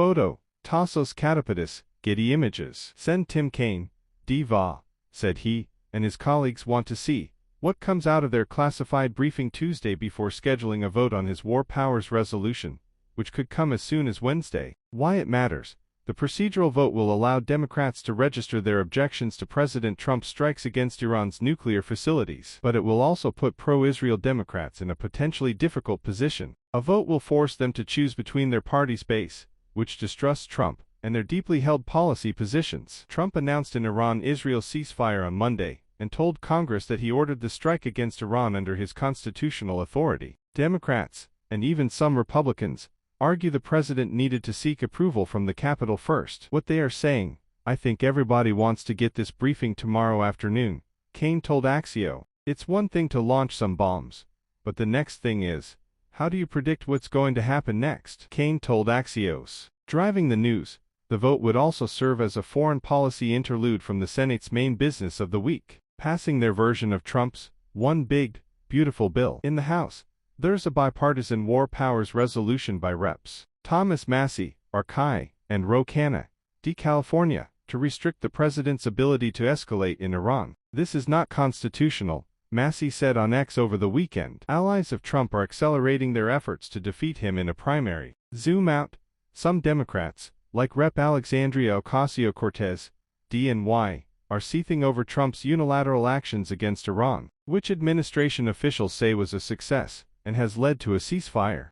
Photo, Tassos Katopoulos, Getty Images. Send Tim Kaine, Diva, said he, and his colleagues want to see what comes out of their classified briefing Tuesday before scheduling a vote on his war powers resolution, which could come as soon as Wednesday. Why it matters. The procedural vote will allow Democrats to register their objections to President Trump's strikes against Iran's nuclear facilities. But it will also put pro-Israel Democrats in a potentially difficult position. A vote will force them to choose between their party's base, which distrusts Trump, and their deeply held policy positions. Trump announced an Iran-Israel ceasefire on Monday, and told Congress that he ordered the strike against Iran under his constitutional authority. Democrats, and even some Republicans, argue the president needed to seek approval from the Capitol first. What they are saying, I think everybody wants to get this briefing tomorrow afternoon, Kaine told Axios. It's one thing to launch some bombs, but the next thing is, how do you predict what's going to happen next? Kaine told Axios. Driving the news, the vote would also serve as a foreign policy interlude from the Senate's main business of the week, passing their version of Trump's one big, beautiful bill. In the House, there's a bipartisan war powers resolution by Reps. Thomas Massie, Arkai, and Ro Khanna, D. California, to restrict the president's ability to escalate in Iran. This is not constitutional, Massie said on X over the weekend. Allies of Trump are accelerating their efforts to defeat him in a primary. Zoom out. Some Democrats, like Rep. Alexandria Ocasio-Cortez, DNY, are seething over Trump's unilateral actions against Iran, which administration officials say was a success and has led to a ceasefire.